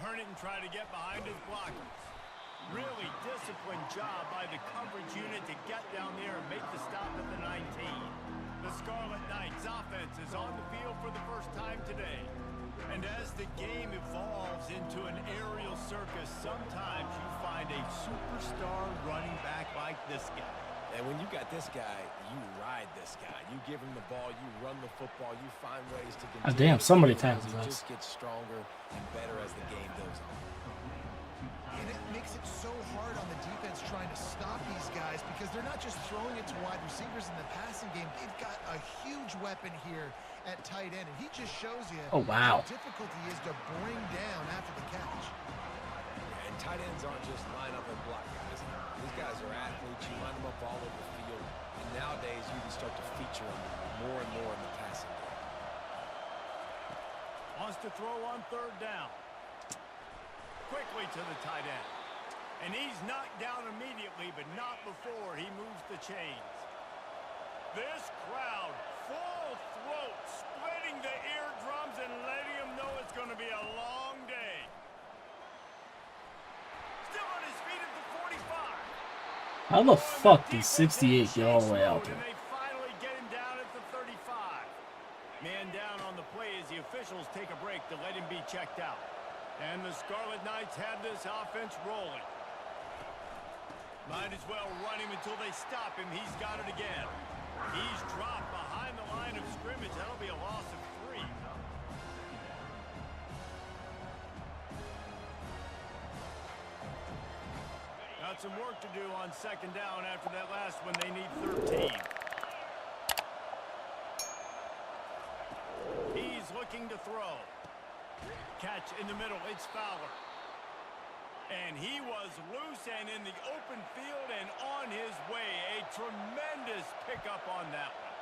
turn it and try to get behind his blockers. Really disciplined job by the coverage unit to get down there and make the stop at the 19. The Scarlet Knights offense is on the field for the first time today. And as the game evolves into an aerial circus, sometimes you find a superstar running back like this guy. And when you got this guy, you ride this guy. You give him the ball, you run the football, you find ways to continue. Oh, damn, somebody tackled us. He just gets stronger and better as the game goes on. And it makes it so hard on the defense trying to stop these guys because they're not just throwing it to wide receivers in the passing game. They've got a huge weapon here at tight end, and he just shows you how difficult he is to bring down after the catch. Yeah, and tight ends aren't just line up and block guys. These guys are athletes. You line them up all over the field. And nowadays, you can start to feature them more and more in the passing game. Wants to throw on third down. Quickly to the tight end. And he's knocked down immediately, but not before he moves the chains. This crowd, full throat, splitting the eardrums and letting him know it's going to be a long day. Still on his feet at the 45. How the fuck did 68 get all the way out there? And they finally get him down at the 35. Man down on the play as the officials take a break to let him be checked out. And the Scarlet Knights have this offense rolling. Might as well run him until they stop him. He's got it again. He's dropped behind the line of scrimmage. That'll be a loss of 3. Got some work to do on second down after that last one. They need 13. He's looking to throw. Catch in the middle. It's Fowler. And he was loose and in the open field and on his way. A tremendous pickup on that one.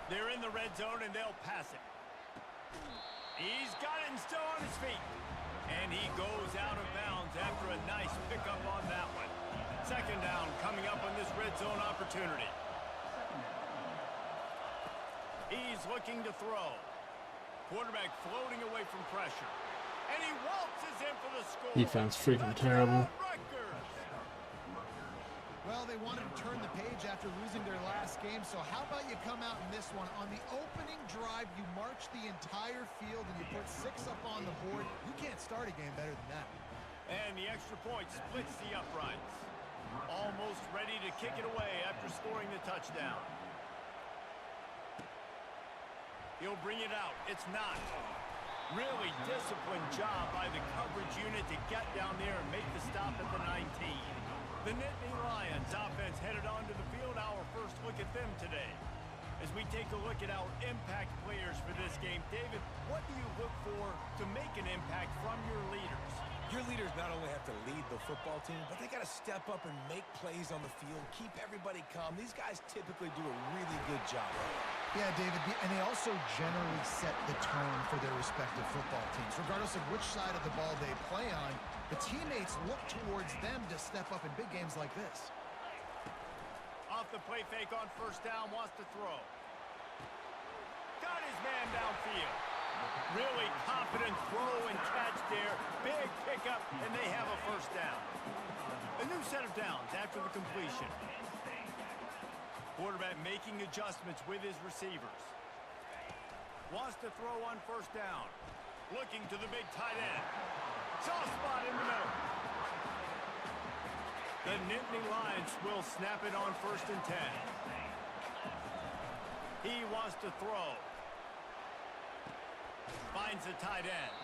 They're in the red zone and they'll pass it. He's got it and still on his feet. And he goes out of bounds after a nice pickup on that one. Second down coming up on this red zone opportunity. He's looking to throw. Quarterback floating away from pressure. And he waltzes in for the score. Defense freaking terrible. Rutgers. Well, they wanted to turn the page after losing their last game, so how about you come out in this one? On the opening drive, you march the entire field and you put 6 up on the board. You can't start a game better than that. And the extra point splits the uprights. Almost ready to kick it away after scoring the touchdown. He'll bring it out. It's not. Really disciplined job by the coverage unit to get down there and make the stop at the 19. The Nittany Lions offense headed onto the field. Our first look at them today. As we take a look at our impact players for this game, David, what do you look for to make an impact from your leaders? Your leaders not only have to lead the football team, but they got to step up and make plays on the field, keep everybody calm. These guys typically do a really good job. Yeah, David, and they also generally set the tone for their respective football teams. Regardless of which side of the ball they play on, the teammates look towards them to step up in big games like this. Off the play fake on first down, wants to throw. Got his man downfield. Really confident throw and catch there. Big pickup, and they have a first down. A new set of downs after the completion. Quarterback making adjustments with his receivers. Wants to throw on first down. Looking to the big tight end. Soft spot in the middle. The Nittany Lions will snap it on first and 10. He wants to throw. Finds the tight end.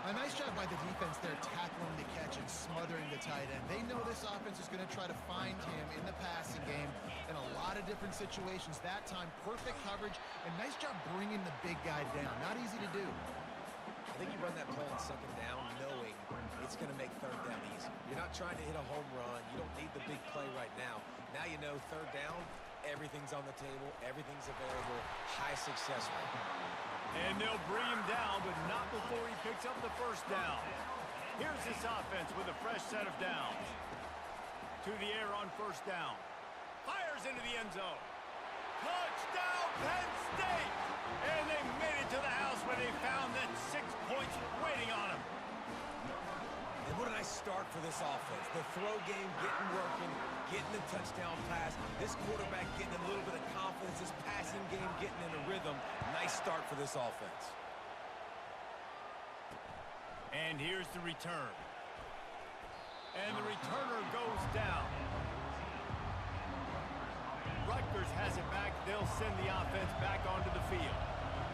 A nice job by the defense there, tackling the catch and smothering the tight end. They know this offense is going to try to find him in the passing game in a lot of different situations. That time, perfect coverage, and nice job bringing the big guy down. Not easy to do. I think you run that play on second down knowing it's going to make third down easy. You're not trying to hit a home run. You don't need the big play right now. Now you know third down, everything's on the table, everything's available, high success rate. And they'll bring him down, but not before he picks up the first down. Here's this offense with a fresh set of downs. To the air on first down. Fires into the end zone. Touchdown, Penn State! And they made it to the house when they found that 6 points waiting on them. And what a nice start for this offense. The throw game getting working, getting the touchdown pass. This quarterback getting a little bit of confidence. This passing game getting in a rhythm. Nice start for this offense. And here's the return. And the returner goes down. Rutgers has it back. They'll send the offense back onto the field.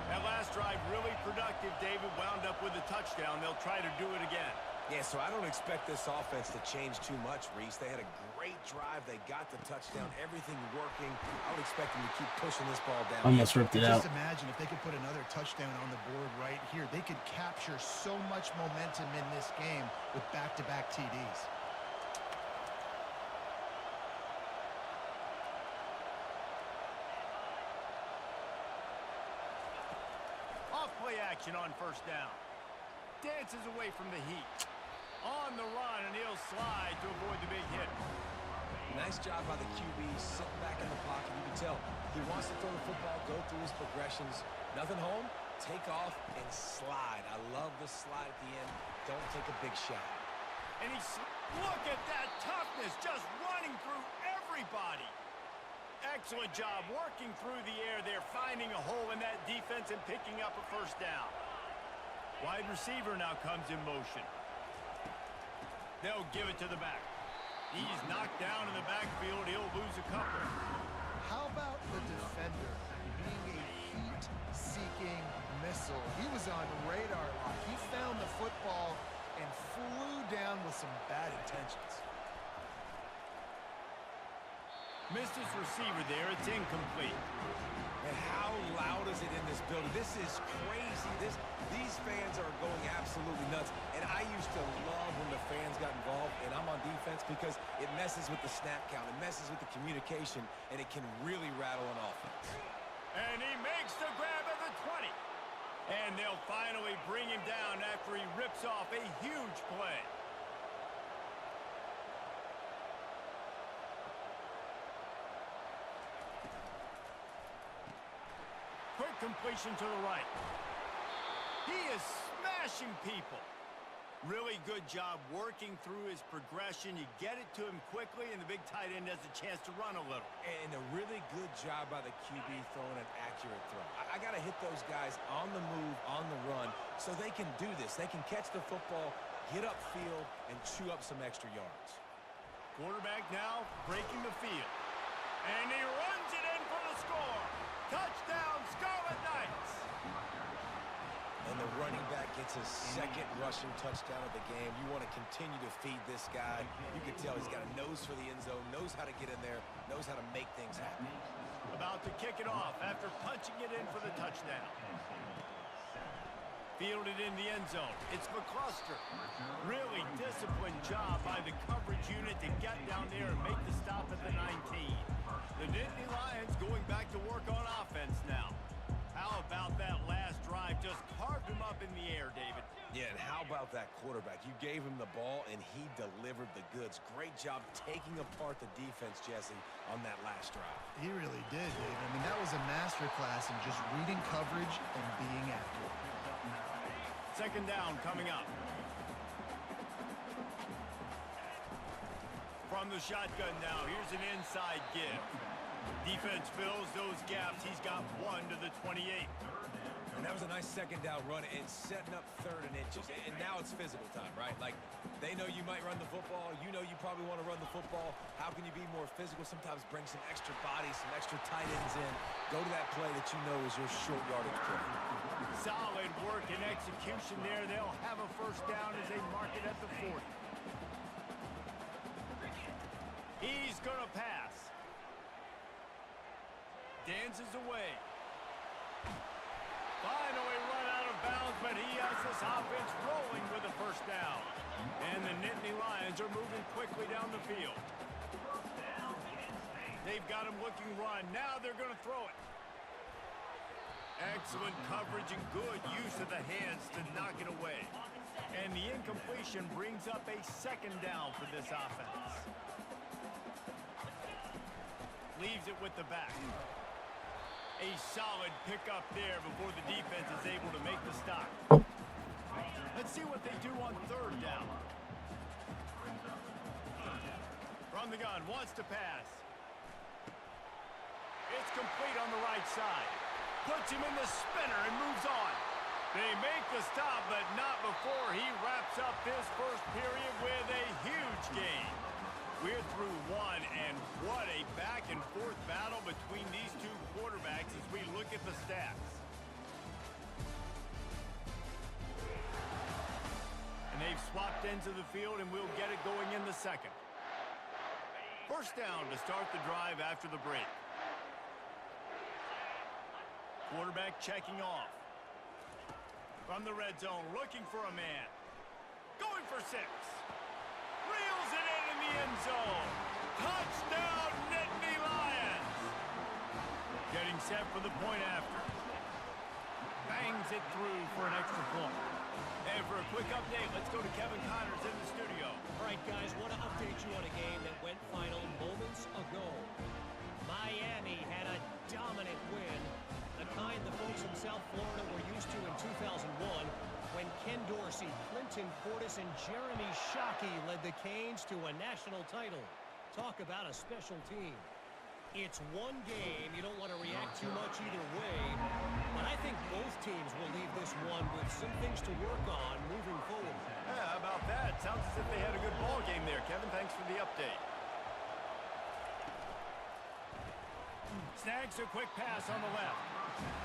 That last drive really productive. David wound up with a touchdown. They'll try to do it again. Yeah, so I don't expect this offense to change too much, Reese. They had a great drive. They got the touchdown. Everything working. I would expect them to keep pushing this ball down. Almost ripped it out. Just imagine if they could put another touchdown on the board right here. They could capture so much momentum in this game with back-to-back TDs. Off-play action on first down. Dances away from the heat. On the run, and he'll slide to avoid the big hit. Nice job by the QB, sitting back in the pocket. You can tell he wants to throw the football, go through his progressions. Nothing home, take off, and slide. I love the slide at the end. Don't take a big shot. And look at that toughness, just running through everybody. Excellent job working through the air there, finding a hole in that defense and picking up a first down. Wide receiver now comes in motion. They'll give it to the back. He's knocked down in the backfield. He'll lose a couple. How about the defender being a heat-seeking missile? He was on radar lock. He found the football and flew down with some bad intentions. Missed his receiver there. It's incomplete. And how loud is it in this building? This is crazy. These fans are going absolutely nuts. And I used to love when the fans got involved, and I'm on defense because it messes with the snap count. It messes with the communication, and it can really rattle an offense. And he makes the grab at the 20. And they'll finally bring him down after he rips off a huge play. Quick completion to the right. He is smashing people. Really good job working through his progression. You get it to him quickly, and the big tight end has a chance to run a little. And a really good job by the QB throwing an accurate throw. I got to hit those guys on the move, on the run, so they can do this. They can catch the football, get upfield, and chew up some extra yards. Quarterback now breaking the field. And he runs it in for the score. Touchdown, Scarlet Knights. And the running back gets his second rushing touchdown of the game. You want to continue to feed this guy. You can tell he's got a nose for the end zone, knows how to get in there, knows how to make things happen. About to kick it off after punching it in for the touchdown. Fielded in the end zone. It's McCluster. Really disciplined job by the coverage unit to get down there and make the stop at the 19. The Nittany Lions going back to work on offense now. How about that last drive? Just carved him up in the air, David. Yeah, and how about that quarterback? You gave him the ball, and he delivered the goods. Great job taking apart the defense, Jesse, on that last drive. He really did, David. I mean, that was a masterclass in just reading coverage and being accurate. Second down coming up. From the shotgun now, here's an inside give. Defense fills those gaps. He's got one to the 28. And that was a nice second down run and setting up third and inches. And now it's physical time, right? Like, they know you might run the football. You know you probably want to run the football. How can you be more physical? Sometimes bring some extra bodies, some extra tight ends in. Go to that play that you know is your short yardage play. Solid work and execution there. They'll have a first down as they mark it at the 40. He's going to pass. Dances away. Finally run out of bounds, but he has this offense rolling with a first down. And the Nittany Lions are moving quickly down the field. They've got him looking run. Now they're going to throw it. Excellent coverage and good use of the hands to knock it away. And the incompletion brings up a second down for this offense. Leaves it with the back. A solid pickup there before the defense is able to make the stop. Let's see what they do on third down. From the gun, wants to pass. It's complete on the right side. Puts him in the spinner and moves on. They make the stop, but not before he wraps up this first period with a huge gain. We're through one, and what a back-and-forth battle between these two quarterbacks as we look at the stats. And they've swapped into the field, and we'll get it going in the second. First down to start the drive after the break. Quarterback checking off. From the red zone, looking for a man. Going for 6. Reels it in the end zone. Touchdown, Nittany Lions. Getting set for the point after. Bangs it through for an extra point. And for a quick update, let's go to Kevin Connors in the studio. All right, guys, want to update you on a game that went final moments ago. Miami had a dominant win, the kind the folks in South Florida were used to in 2001 when Ken Dorsey, Clinton Portis, and Jeremy Shockey led the Canes to a national title. Talk about a special team. It's one game. You don't want to react too much either way, but I think both teams will leave this one with some things to work on moving forward. Yeah, how about that? Sounds as if they had a good ball game there. Kevin, thanks for the update. Snags a quick pass on the left.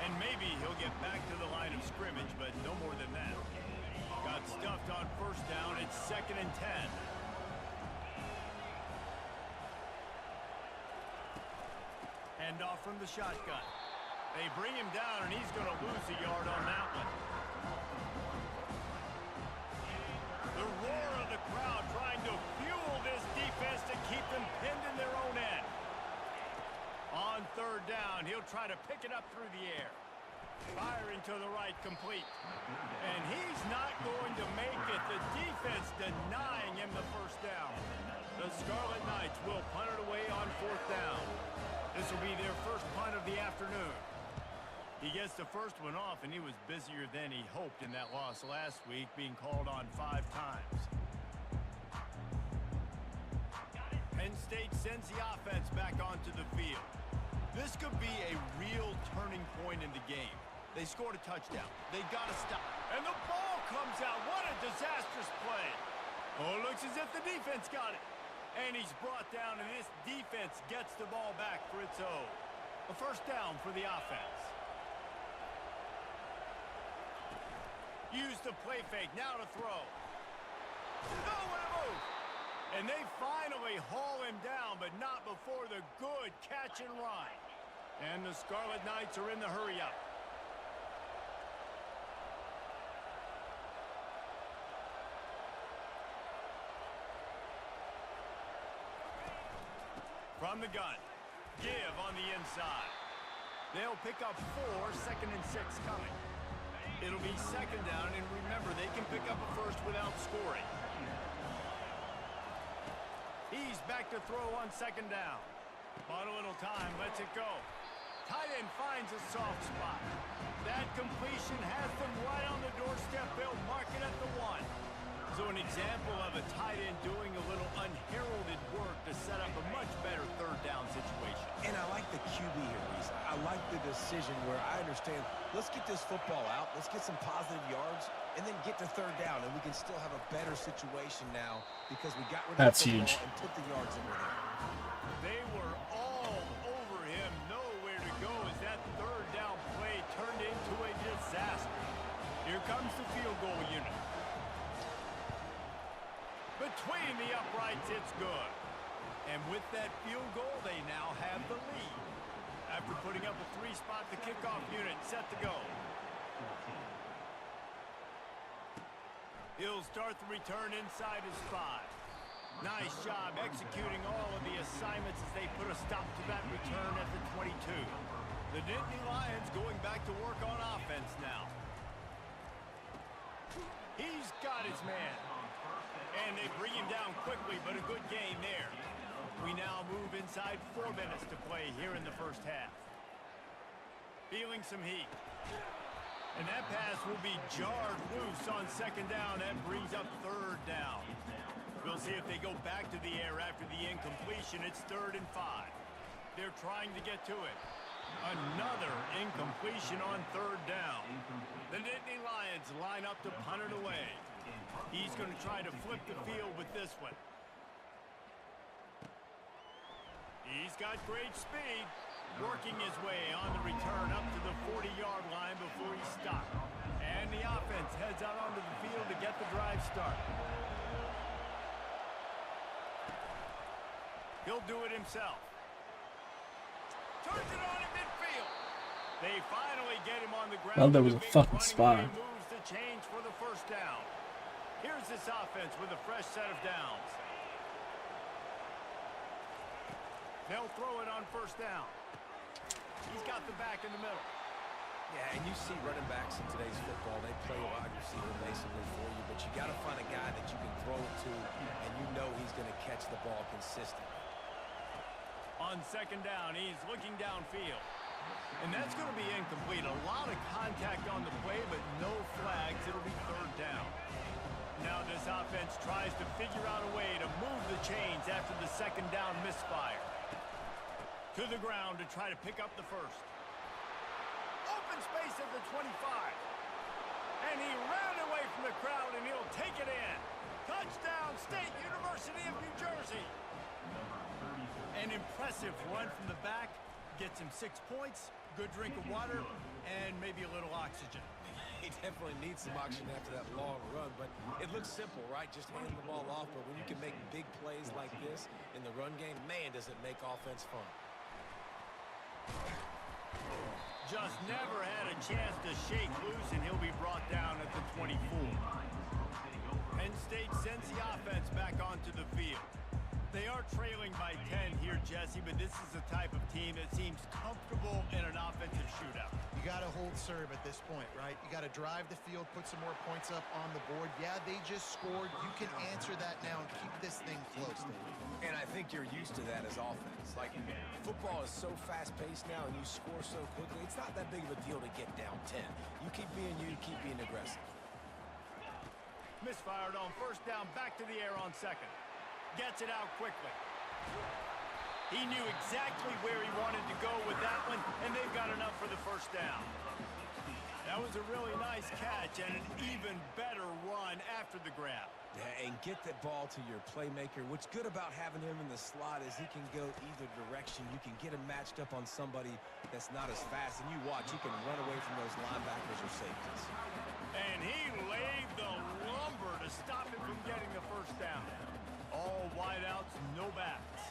And maybe he'll get back to the line of scrimmage, but no more than that. Got stuffed on first down. It's 2nd and 10. Hand off from the shotgun. They bring him down, and he's going to lose a yard on that one. The roar of the crowd trying to fuel this defense to keep them pinned in their own end. On third down, he'll try to pick it up through the air. Firing to the right, complete. And he's not going to make it. The defense denying him the first down. The Scarlet Knights will punt it away on 4th down. This will be their first punt of the afternoon. He gets the first one off, and he was busier than he hoped in that loss last week, being called on 5 times. Penn State sends the offense back onto the field. This could be a real turning point in the game. They scored a touchdown. They got to stop. And the ball comes out. What a disastrous play. Oh, it looks as if the defense got it. And he's brought down, and this defense gets the ball back for its own. A first down for the offense. Use the play fake. Now to throw. Nowhere to move. And they finally haul him down, but not before the good catch and run. And the Scarlet Knights are in the hurry-up. From the gun. Give on the inside. They'll pick up 4, 2nd and 6 coming. It'll be 2nd down, and remember, they can pick up a first without scoring. He's back to throw on 2nd down. Bought a little time, lets it go. Tight end finds a soft spot. That completion has them right on the doorstep. They'll mark it at the 1. So an example of a tight end doing a little unheralded work to set up a much better 3rd down situation. And I like the QB here, Reese. I like the decision where I understand, let's get this football out, let's get some positive yards, and then get to 3rd down, and we can still have a better situation now because we got rid of the football and put the yards in with it. They were all over him, nowhere to go as that 3rd down play turned into a disaster. Here comes the field goal unit. Between the uprights, it's good. And with that field goal, they now have the lead. After putting up a 3-spot, the kickoff unit set to go. He'll start the return inside his 5. Nice job executing all of the assignments as they put a stop to that return at the 22. The Nittany Lions going back to work on offense now. He's got his man. And they bring him down quickly, but a good gain there. We now move inside 4 minutes to play here in the first half. Feeling some heat. And that pass will be jarred loose on second down. That brings up third down. We'll see if they go back to the air after the incompletion. It's 3rd and 5. They're trying to get to it. Another incompletion on 3rd down. The Nittany Lions line up to punt it away. He's going to try to flip the field with this one. He's got great speed. Working his way on the return up to the 40-yard line before he stopped. And the offense heads out onto the field to get the drive started. He'll do it himself. Turns it on in midfield. They finally get him on the ground. Oh, there was a fucking spy. Moves the change for the first down. Here's this offense with a fresh set of downs. They'll throw it on first down. He's got the back in the middle. Yeah, and you see running backs in today's football, they play wide receiver basically for you, but you got to find a guy that you can throw it to, and you know he's going to catch the ball consistently. On second down, he's looking downfield. And that's going to be incomplete. A lot of contact on the play, but no flags. It'll be 3rd down. Now this offense tries to figure out a way to move the chains after the second down misfire. To the ground to try to pick up the first. Open space at the 25. And he ran away from the crowd, and he'll take it in. Touchdown, State University of New Jersey. An impressive run from the back. Gets him 6 points, good drink of water, and maybe a little oxygen. He definitely needs some oxygen after that long run, but it looks simple, right? Just hand the ball off, but when you can make big plays like this in the run game, man, does it make offense fun. Just never had a chance to shake loose, and he'll be brought down at the 24. Penn State sends the offense back onto the field. They are trailing by 10 here, Jesse, but this is the type of team that seems comfortable in an offensive shootout. You got to hold serve at this point, right? You got to drive the field, put some more points up on the board. Yeah, they just scored. You can answer that now and keep this thing close. And I think you're used to that as offense. Like, football is so fast-paced now and you score so quickly, it's not that big of a deal to get down 10. You keep being aggressive. Misfired on first down, back to the air on second. Gets it out quickly. He knew exactly where he wanted to go with that one, and they've got enough for the first down. That was a really nice catch and an even better run after the grab. Yeah, and get that ball to your playmaker. What's good about having him in the slot is he can go either direction. You can get him matched up on somebody that's not as fast, and you watch, he can run away from those linebackers or safeties. And he laid the lumber to stop him from getting the first down. All wideouts, no backs.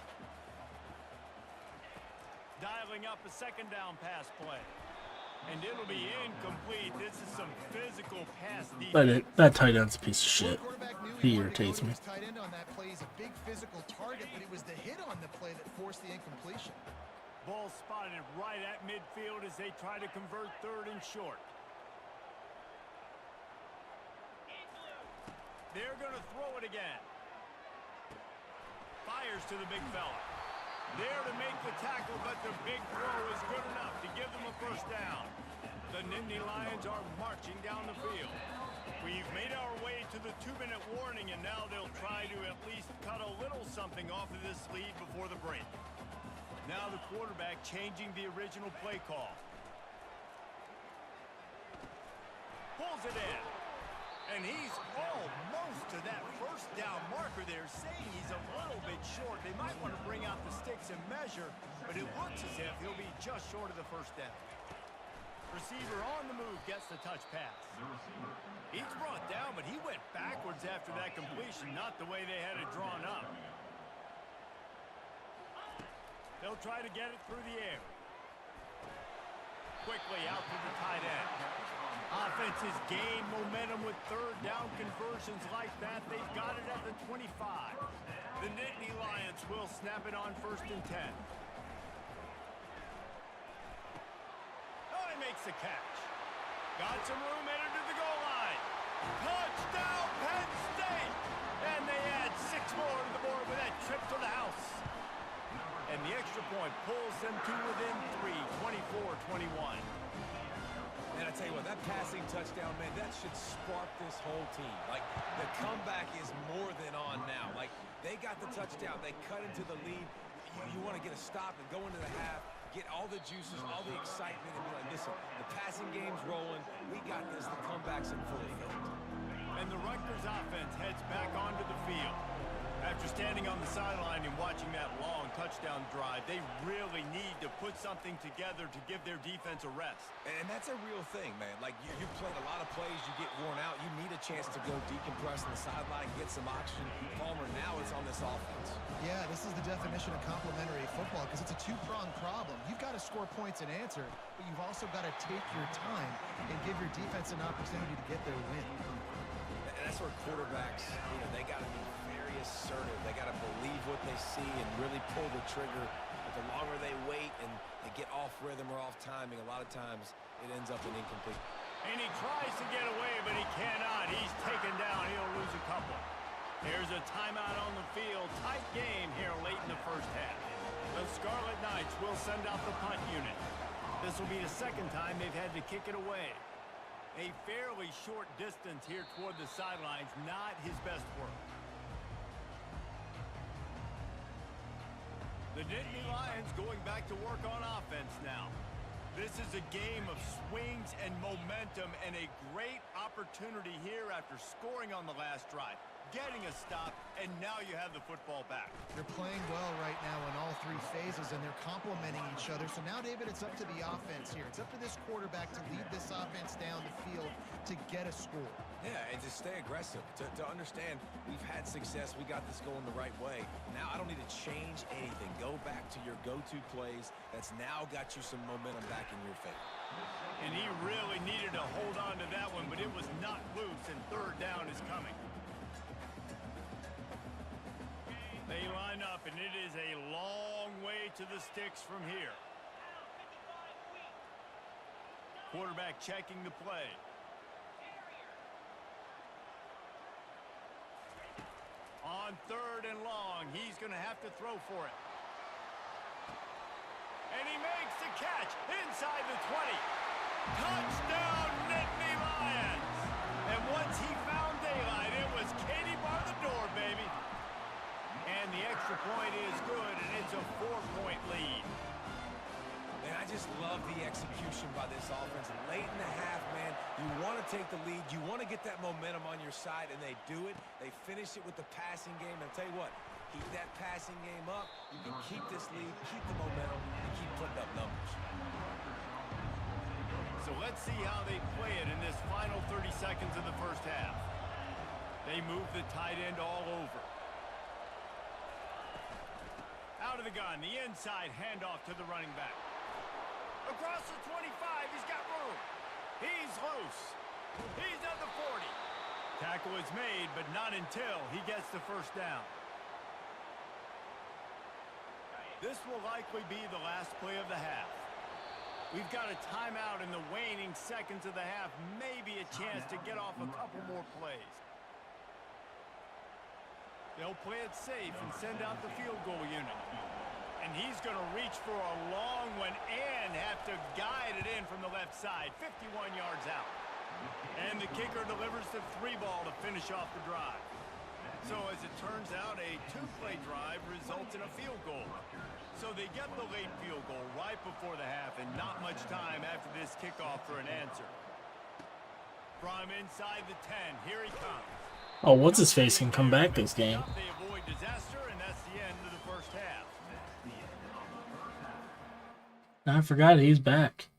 Dialing up a second down pass play. And it'll be incomplete. This is some physical pass defense. That tight end's a piece of shit. He irritates me. Tight end on that play is a big physical target, but it was the hit on the play that forced the incompletion. Ball spotted right at midfield as they try to convert 3rd and short. They're going to throw it again. Fires to the big fella. There to make the tackle, but the big throw is good enough to give them a first down. The Nittany Lions are marching down the field. We've made our way to the 2-minute warning, and now they'll try to at least cut a little something off of this lead before the break. Now the quarterback changing the original play call. Pulls it in. And he's almost to that first down marker there, saying he's a little bit short. They might want to bring out the sticks and measure, but it looks as if he'll be just short of the first down. Receiver on the move gets the touch pass. He's brought down, but he went backwards after that completion, not the way they had it drawn up. They'll try to get it through the air. Quickly out to the tight end. Offenses gain momentum with 3rd down conversions like that. They've got it at the 25. The Nittany Lions will snap it on 1st and 10. Oh, he makes the catch. Got some room headed to the goal line. Touchdown, Penn State! And they add 6 more to the board with that trip to the house. And the extra point pulls them to within 3, 24-21. tell you what, that passing touchdown, man, that should spark this whole team. Like, the comeback is more than on now. Like, they got the touchdown. They cut into the lead. You want to get a stop and go into the half, get all the juices, all the excitement, and be like, listen, the passing game's rolling. We got this. The comeback's in full effect. And the Rutgers offense heads back onto the field. After standing on the sideline and watching that long touchdown drive, they really need to put something together to give their defense a rest. And that's a real thing, man. Like, you played a lot of plays, you get worn out. You need a chance to go decompress on the sideline, get some oxygen. Palmer, now it's on this offense. Yeah, this is the definition of complementary football because it's a two-pronged problem. You've got to score points and answer, but you've also got to take your time and give your defense an opportunity to get their win. And that's where quarterbacks, they got to be very assertive. They got to believe what they see and really pull the trigger. But the longer they wait and they get off rhythm or off timing, a lot of times it ends up in incomplete. And he tries to get away, but he cannot. He's taken down. He'll lose a couple. Here's a timeout on the field. Tight game here late in the first half. The Scarlet Knights will send out the punt unit. This will be the second time they've had to kick it away. A fairly short distance here toward the sidelines, not his best work. The Nittany Lions going back to work on offense now. This is a game of swings and momentum and a great opportunity here after scoring on the last drive, getting a stop, and now you have the football back. They're playing well right now in all three phases, and they're complementing each other. So now, David, it's up to the offense here. It's up to this quarterback to lead this offense down the field to get a score. Yeah, and to stay aggressive, to understand we've had success, we got this going the right way. Now I don't need to change anything. Go back to your go-to plays. That's now got you some momentum back in your favor. And he really needed to hold on to that one, but it was not loose, and third down is coming. They line up, and it is a long way to the sticks from here. Quarterback checking the play. On third and long, he's going to have to throw for it. And he makes the catch inside the 20. Touchdown, Nittany Lions! And once he found daylight, it was Katie bar the door, baby. And the extra point is good, and it's a 4-point lead. And I just love the execution by this offense. Late in the half, man, you want to take the lead. You want to get that momentum on your side, and they do it. They finish it with the passing game. And I'll tell you what, keep that passing game up. You can keep this lead, keep the momentum, and keep putting up numbers. So let's see how they play it in this final 30 seconds of the first half. They move the tight end all over. Out of the gun, the inside handoff to the running back. Across the 25, he's got room. He's loose. He's at the 40. Tackle is made, but not until he gets the first down. This will likely be the last play of the half. We've got a timeout in the waning seconds of the half. Maybe a chance to get off a couple more plays. They'll play it safe and send out the field goal unit. And he's going to reach for a long one and have to guide it in from the left side, 51 yards out. And the kicker delivers the 3-ball to finish off the drive. So as it turns out, a 2-play drive results in a field goal. So they get the late field goal right before the half and not much time after this kickoff for an answer. From inside the 10, here he comes. Oh, what's his face can come back this game. They avoid disaster, and that's the end of the first half. I forgot he's back.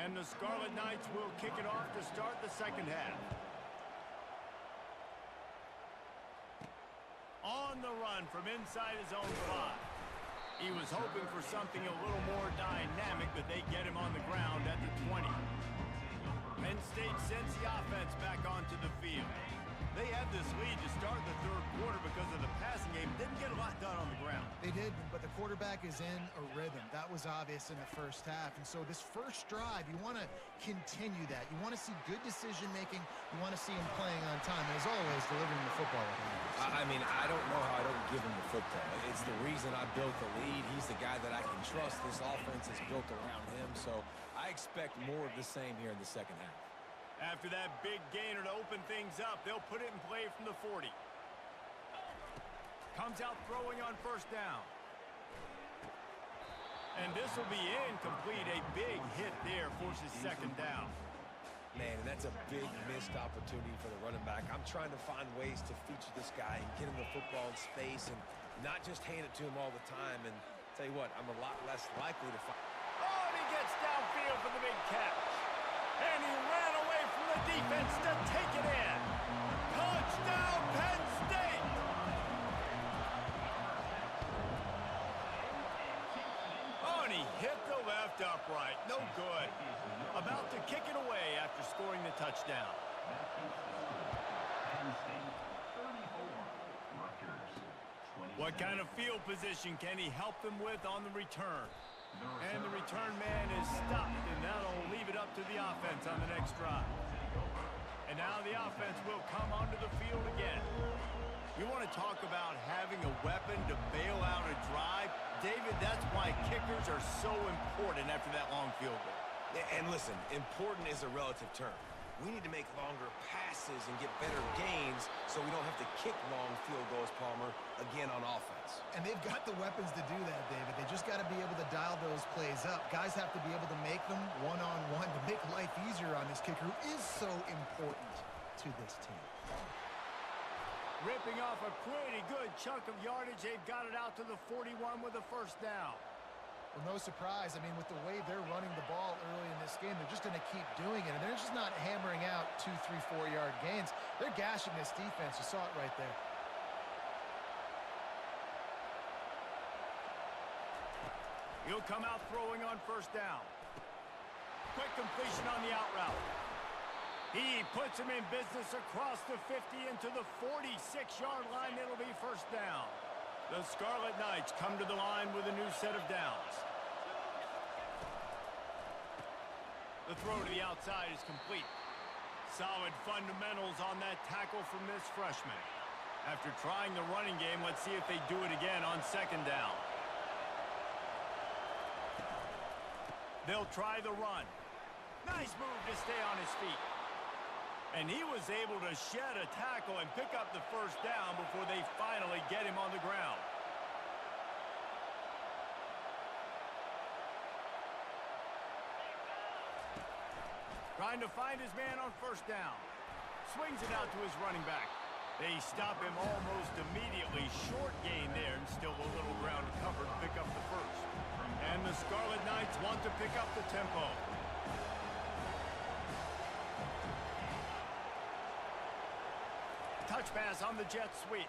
And the Scarlet Knights will kick it off to start the second half. On the run from inside his own 5. He was hoping for something a little more dynamic, but they get him on the ground at the 20. Penn State sends the offense back onto the field. They had this lead to start the third quarter because of the passing game. Didn't get a lot done on the ground. They did, but the quarterback is in a rhythm. That was obvious in the first half. And so this first drive, you want to continue that. You want to see good decision-making. You want to see him playing on time. And as always, delivering the football. I mean, I don't know how I don't give him the football. It's the reason I built the lead. He's the guy that I can trust. This offense is built around him. So I expect more of the same here in the second half. After that big gainer to open things up, they'll put it in play from the 40. Comes out throwing on first down. And this will be incomplete. A big hit there forces second down. Man, and that's a big missed opportunity for the running back. I'm trying to find ways to feature this guy and get him the football in space and not just hand it to him all the time. And tell you what, I'm a lot less likely to find. Oh, and he gets downfield for the big catch. And he ran away from the defense to take it in. Touchdown, Penn State! Oh, and he hit the left upright. No good. About to kick it away after scoring the touchdown. What kind of field position can he help them with on the return? And the return man is stopped, and that'll leave it up to the offense on the next drive. And now the offense will come onto the field again. You want to talk about having a weapon to bail out a drive? David, that's why kickers are so important after that long field goal. And listen, important is a relative term. We need to make longer passes and get better gains so we don't have to kick long field goals, Palmer, again on offense. And they've got the weapons to do that, David. They just got to be able to dial those plays up. Guys have to be able to make them one-on-one to make life easier on this kicker who is so important to this team. Ripping off a pretty good chunk of yardage. They've got it out to the 41 with a first down. Well, no surprise. I mean, with the way they're running the ball early in this game, they're just going to keep doing it. And they're just not hammering out 2, 3, 4-yard gains. They're gashing this defense. You saw it right there. He'll come out throwing on first down. Quick completion on the out route. He puts him in business across the 50 into the 46-yard line. It'll be first down. The Scarlet Knights come to the line with a new set of downs. The throw to the outside is complete. Solid fundamentals on that tackle from this freshman. After trying the running game, let's see if they do it again on second down. They'll try the run. Nice move to stay on his feet. And he was able to shed a tackle and pick up the first down before they finally get him on the ground. Trying to find his man on first down. Swings it out to his running back. They stop him almost immediately. Short gain there and still a little ground to cover to pick up the first. And the Scarlet Knights want to pick up the tempo. Touch pass on the jet sweep.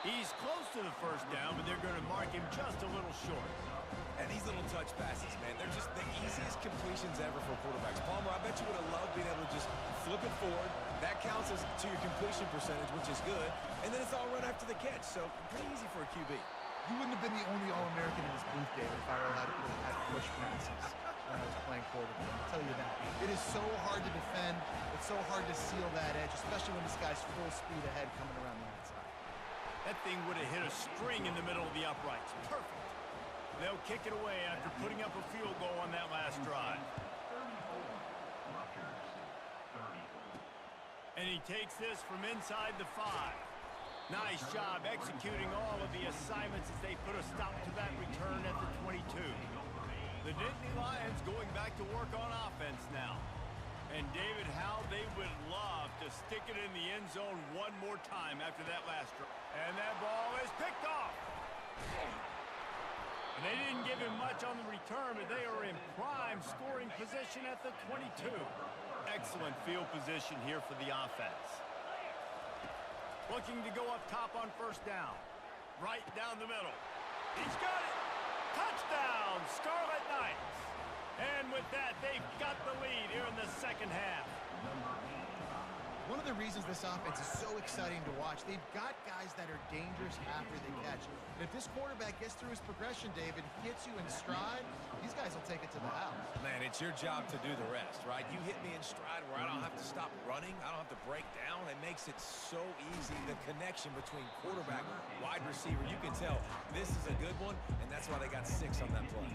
He's close to the first down, but they're going to mark him just a little short. And these little touch passes, man, they're just the easiest completions ever for quarterbacks. Palmer, I bet you would have loved being able to just flip it forward. That counts as to your completion percentage, which is good. And then it's all run after the catch, so pretty easy for a QB. You wouldn't have been the only All-American in this booth, David, if I were allowed to have push passes when I was playing quarterback. I'll tell you that. It is so hard to defend. It's so hard to seal that edge, especially when this guy's full speed ahead coming around the outside. That thing would have hit a string in the middle of the uprights. Perfect. They'll kick it away after putting up a field goal on that last drive. And he takes this from inside the 5. Nice job executing all of the assignments as they put a stop to that return at the 22. The Nittany Lions going back to work on offense now. And David, how they would love to stick it in the end zone one more time after that last drive. And that ball is picked off. And they didn't give him much on the return, but they are in prime scoring position at the 22. Excellent field position here for the offense. Looking to go up top on first down. Right down the middle. He's got it. Touchdown, Scarlet Knights. And with that, they've got the lead here in the second half. One of the reasons this offense is so exciting to watch, they've got guys that are dangerous after they catch. And if this quarterback gets through his progression, David, hits you in stride, these guys will take it to the house. Man, it's your job to do the rest, right? You hit me in stride where I don't have to stop running. I don't have to break down. It makes it so easy. The connection between quarterback, wide receiver, you can tell this is a good one, and that's why they got 6 on that play.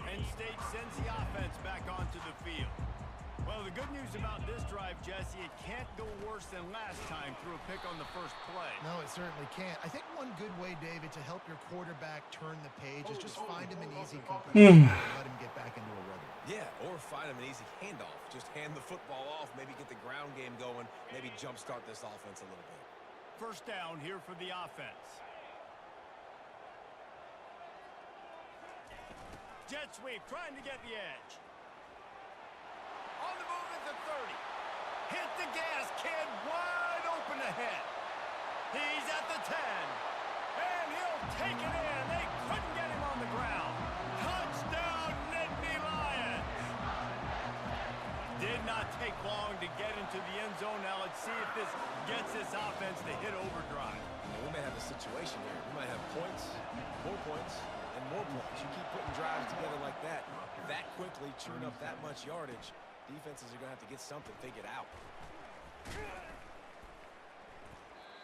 Penn State sends the offense back onto the field. Well, the good news about this drive, Jesse, it can't go worse than last time through a pick on the first play. No, it certainly can't. I think one good way, David, to help your quarterback turn the page is just find him an easy completion and let him get back into a rhythm. Yeah, or find him an easy handoff. Just hand the football off, maybe get the ground game going, maybe jumpstart this offense a little bit. First down here for the offense. Jet sweep, trying to get the edge. On the move at the 30. Hit the gas, kid, wide open ahead. He's at the 10. And he'll take it in. They couldn't get him on the ground. Touchdown, Nittany Lions. Did not take long to get into the end zone. Now let's see if this gets this offense to hit overdrive. We may have a situation here. We might have points, and more points. You keep putting drives together like that quickly, churn up that much yardage. Defenses are going to have to get something figured out.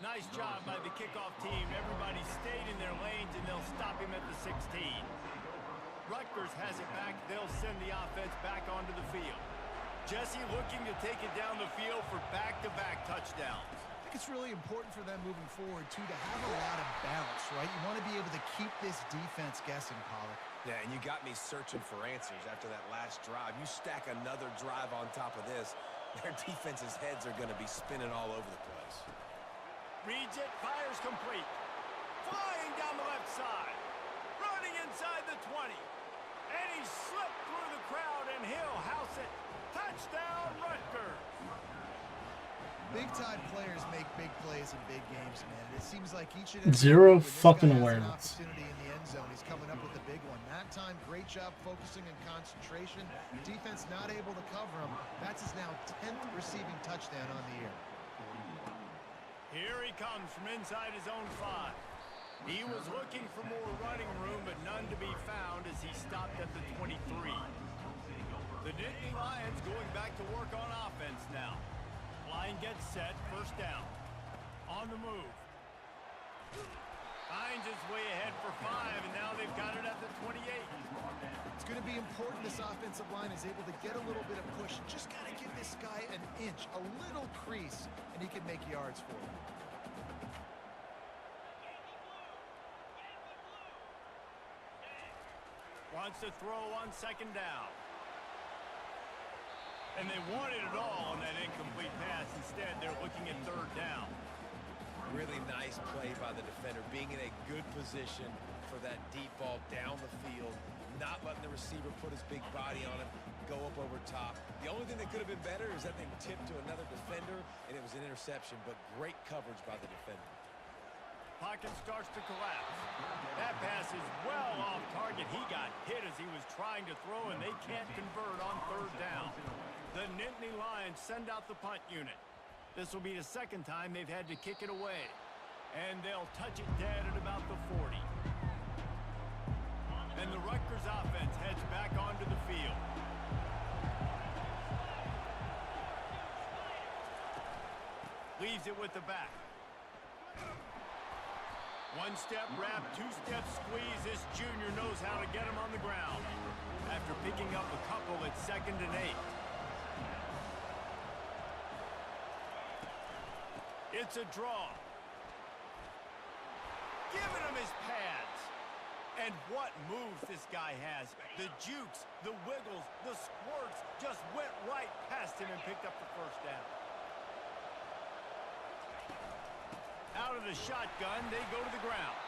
Nice job by the kickoff team. Everybody stayed in their lanes, and they'll stop him at the 16. Rutgers has it back. They'll send the offense back onto the field. Jesse looking to take it down the field for back-to-back touchdowns. I think it's really important for them moving forward, too, to have a lot of balance, right? You want to be able to keep this defense guessing, Pollard. Yeah, and you got me searching for answers after that last drive. You stack another drive on top of this, their defense's heads are going to be spinning all over the place. Reads it, fires complete. Flying down the left side. Running inside the 20. And he slipped through the crowd, and he'll house it. Touchdown, Rutgers. Big-time players make big plays in big games, man. It seems like each and every Zero when this fucking guy has an awareness. opportunity in the end zone, he's coming up with a big one. That time, great job focusing and concentration. Defense not able to cover him. That's his now 10th receiving touchdown on the year. Here he comes from inside his own 5. He was looking for more running room, but none to be found as he stopped at the 23. The Nittany Lions going back to work on offense now. Line gets set, first down. On the move. Finds his way ahead for 5, and now they've got it at the 28. It's going to be important this offensive line is able to get a little bit of push. Just got to give this guy an inch, a little crease, and he can make yards for him. Wants to throw on second down. And they wanted it all on that incomplete pass. Instead, they're looking at third down. Really nice play by the defender, being in a good position for that deep ball down the field, not letting the receiver put his big body on him, go up over top. The only thing that could have been better is that they tipped to another defender, and it was an interception, but great coverage by the defender. Pocket starts to collapse. That pass is well off target. He got hit as he was trying to throw, and they can't convert on third down. The Nittany Lions send out the punt unit. This will be the second time they've had to kick it away. And they'll touch it dead at about the 40. And the Rutgers offense heads back onto the field. Leaves it with the back. One-step wrap, two-step squeeze. This junior knows how to get him on the ground. After picking up a couple, it's 2nd and 8. It's a draw. Giving him his pads. And what moves this guy has. The jukes, the wiggles, the squirts just went right past him and picked up the first down. Out of the shotgun, they go to the ground.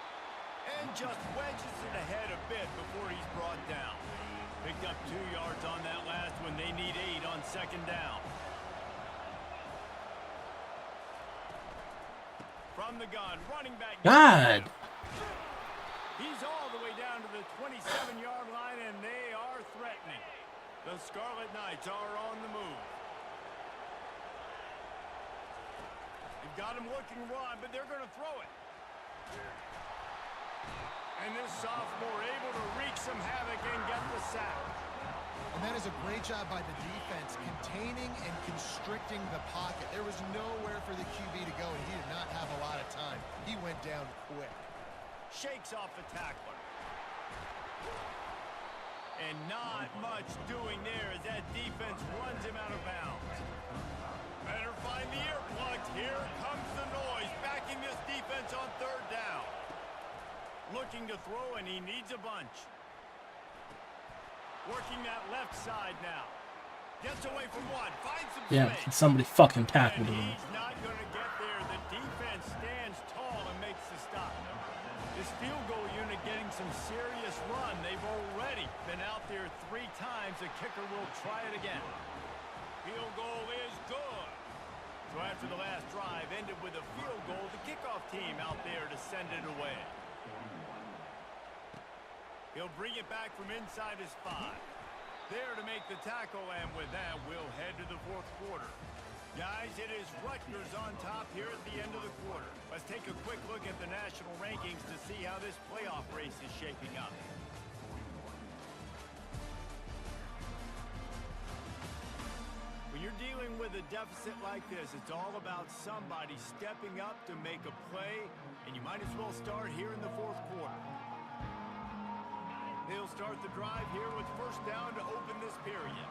And just wedges it ahead a bit before he's brought down. Picked up 2 yards on that last one. They need 8 on second down. From the gun, running back. God. He's all the way down to the 27-yard line, and they are threatening. The Scarlet Knights are on the move. They've got him looking run, but they're going to throw it. And this sophomore able to wreak some havoc and get the sack. And that is a great job by the defense, containing and constricting the pocket. There was nowhere for the QB to go, and he did not have a lot of time. He went down quick. Shakes off the tackler. And not much doing there as that defense runs him out of bounds. Better find the earplugs. Here comes the noise, backing this defense on third down. Looking to throw, and he needs a bunch. Working that left side now. Gets away from one. Finds some Yeah, space. somebody fucking tackled And him. he's not going to get there. The defense stands tall and makes the stop. This field goal unit getting some serious run. They've already been out there 3 times. The kicker will try it again. Field goal is good. So after the last drive ended with a field goal, the kickoff team out there to send it away. He'll bring it back from inside his 5. There to make the tackle, and with that, we'll head to the 4th quarter. Guys, it is Rutgers on top here at the end of the quarter. Let's take a quick look at the national rankings to see how this playoff race is shaping up. When you're dealing with a deficit like this, it's all about somebody stepping up to make a play, and you might as well start here in the 4th quarter. They'll start the drive here with first down to open this period.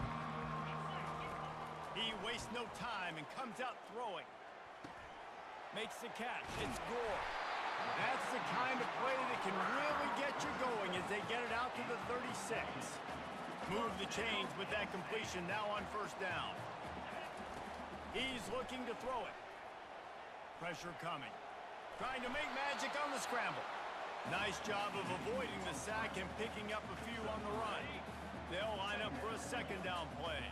He wastes no time and comes out throwing. Makes the catch. It's Gore. That's the kind of play that can really get you going as they get it out to the 36. Move the chains with that completion now on first down. He's looking to throw it. Pressure coming. Trying to make magic on the scramble. Nice job of avoiding the sack and picking up a few on the run. They'll line up for a second down play.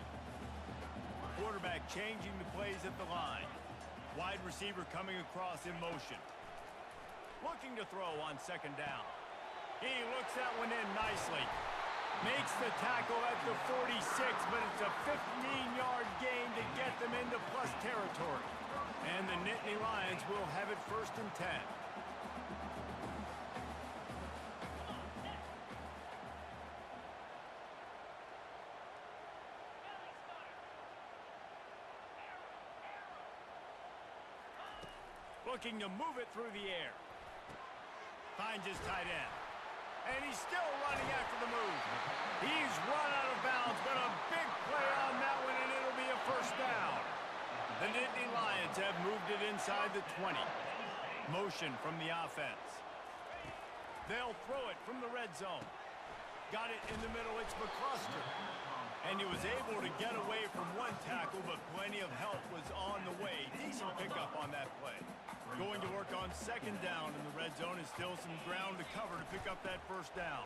Quarterback changing the plays at the line. Wide receiver coming across in motion. Looking to throw on second down. He looks that one in nicely. Makes the tackle at the 46, but it's a 15-yard gain to get them into plus territory. And the Nittany Lions will have it first and 10. Looking to move it through the air. Finds his tight end. And he's still running after the move. He's run out of bounds, but a big play on that one, and it'll be a first down. The Nittany Lions have moved it inside the 20. Motion from the offense. They'll throw it from the red zone. Got it in the middle. It's McCluster. And he was able to get away from one tackle, but plenty of help was on the way. Decent pickup on that play. Going to work on second down in the red zone, and still some ground to cover to pick up that first down.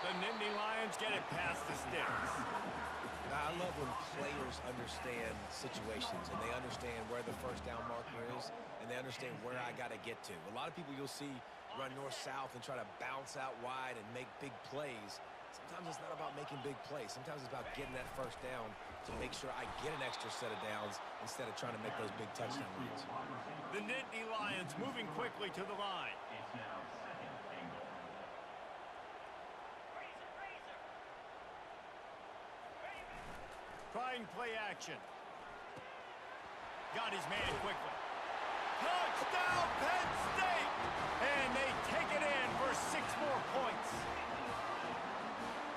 The Nittany Lions get it past the sticks. I love when players understand situations, and they understand where the first down marker is, and they understand where I got to get to. A lot of people you'll see run north-south and try to bounce out wide and make big plays. Sometimes it's not about making big plays. Sometimes it's about getting that first down to make sure I get an extra set of downs instead of trying to make those big touchdown runs. The Nittany Lions moving quickly to the line. Trying play action. Got his man quickly. Touchdown, Penn State! And they take it in for 6 more points.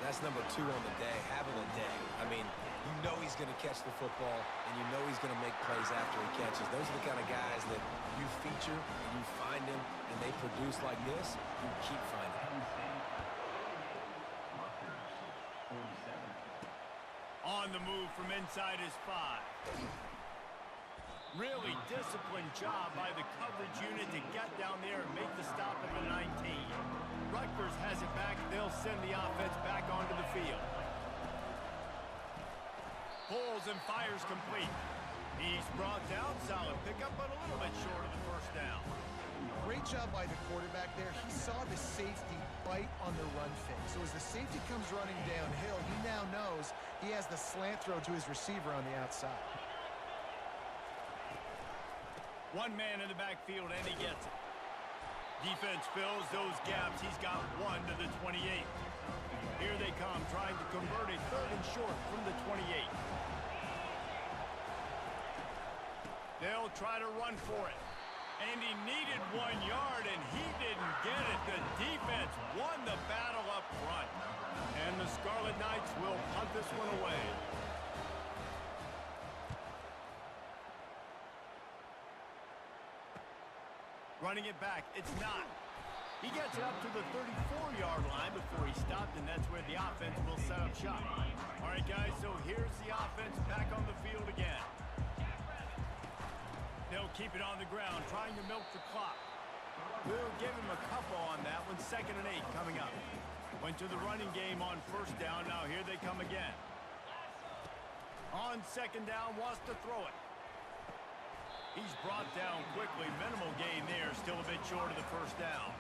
That's number 2 on the day, having a day. I mean, you know he's going to catch the football, and you know he's going to make plays after he catches. Those are the kind of guys that you feature, and you find them, and they produce like this, you keep finding them. On the move from inside his 5. Really disciplined job by the coverage unit to get down there and make the stop at the 19. Rutgers has it back. They'll send the offense back onto the field. Pulls and fires complete. He's brought down, solid pickup, but a little bit short of the first down. Great job by the quarterback there. He saw the safety bite on the run fake. So as the safety comes running downhill, he now knows he has the slant throw to his receiver on the outside. One man in the backfield, and he gets it. Defense fills those gaps. He's got one to the 28. Here they come, trying to convert a third and short from the 28. They'll try to run for it. And he needed 1 yard, and he didn't get it. The defense won the battle up front. And the Scarlet Knights will punt this one away. Running it back, it's not. He gets it up to the 34-yard line before he stopped, and that's where the offense will set up shop. All right, guys, so here's the offense back on the field again. They'll keep it on the ground, trying to milk the clock. We'll give him a couple on that one. 2nd and 8 coming up. Went to the running game on first down. Now here they come again. On 2nd down, wants to throw it. He's brought down quickly. Minimal gain there. Still a bit short of the first down.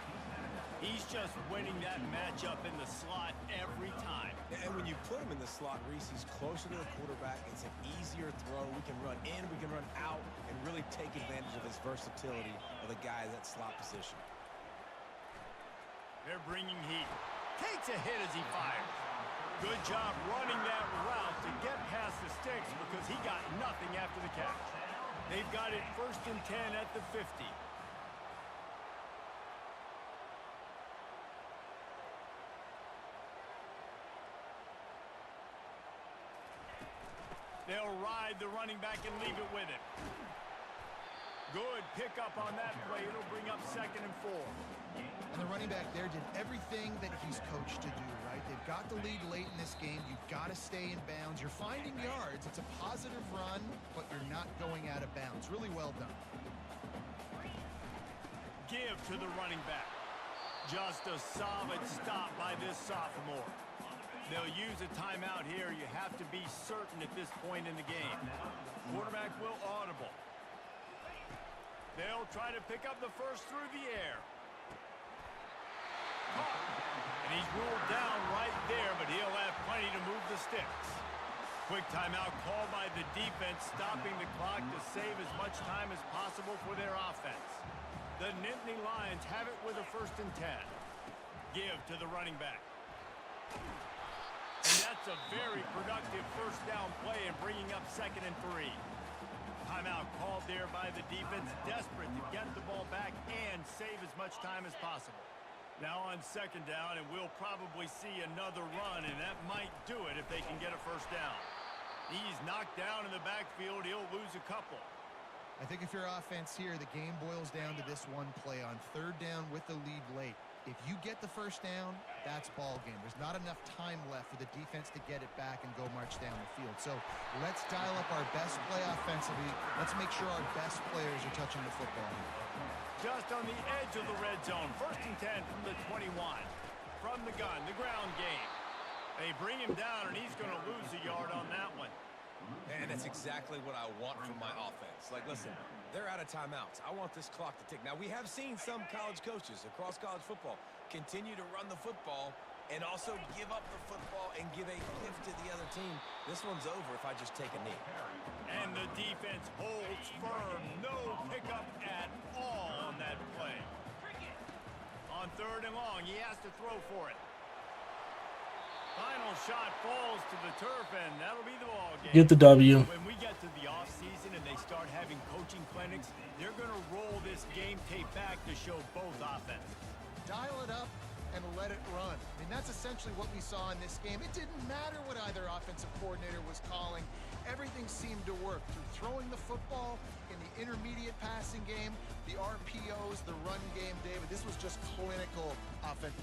He's just winning that matchup in the slot every time. And when you put him in the slot, Reese, he's closer to the quarterback. It's an easier throw. We can run in, we can run out, and really take advantage of his versatility of the guy in that slot position. They're bringing heat. Takes a hit as he fires. Good job running that route to get past the sticks because he got nothing after the catch. They've got it 1st and 10 at the 50. They'll ride the running back and leave it with him. Good pickup on that play. It'll bring up 2nd and 4. And the running back there did everything that he's coached to do, right? They've got the lead late in this game. You've got to stay in bounds. You're finding yards. It's a positive run, but you're not going out of bounds. Really well done. Give to the running back. Just a solid stop by this sophomore. They'll use a timeout here. You have to be certain at this point in the game. Quarterback will audible. They'll try to pick up the first through the air. Caught. And he's ruled down right there, but he'll have plenty to move the sticks. Quick timeout called by the defense, stopping the clock to save as much time as possible for their offense. The Nittany Lions have it with a 1st and 10. Give to the running back. And that's a very productive first down play and bringing up 2nd and 3. Timeout called there by the defense, desperate to get the ball back and save as much time as possible. Now on 2nd down, and we'll probably see another run, and that might do it if they can get a first down. He's knocked down in the backfield. He'll lose a couple. I think if you're offense here, the game boils down to this one play on 3rd down with the lead late. If you get the first down, that's ball game. There's not enough time left for the defense to get it back and go march down the field. So let's dial up our best play offensively. Let's make sure our best players are touching the football. Just on the edge of the red zone. 1st and 10 from the 21. From the gun, the ground game. They bring him down, and he's going to lose a yard on that one. And that's exactly what I want from my offense. Like, listen, they're out of timeouts. I want this clock to tick. Now, we have seen some college coaches across college football continue to run the football and also give up the football and give a gift to the other team. This one's over if I just take a knee. And the defense holds firm. No pickup at all on that play. On 3rd and long, he has to throw for it. Final shot falls to the turf, and that'll be the ball game. Get the W. When we get to the offseason and they start having coaching clinics, they're going to roll this game tape back to show both offenses. Dial it up and let it run. I mean, that's essentially what we saw in this game. It didn't matter what either offensive coordinator was calling. Everything seemed to work through throwing the football in the intermediate passing game, the RPOs, the run game, David. This was just clinical offense.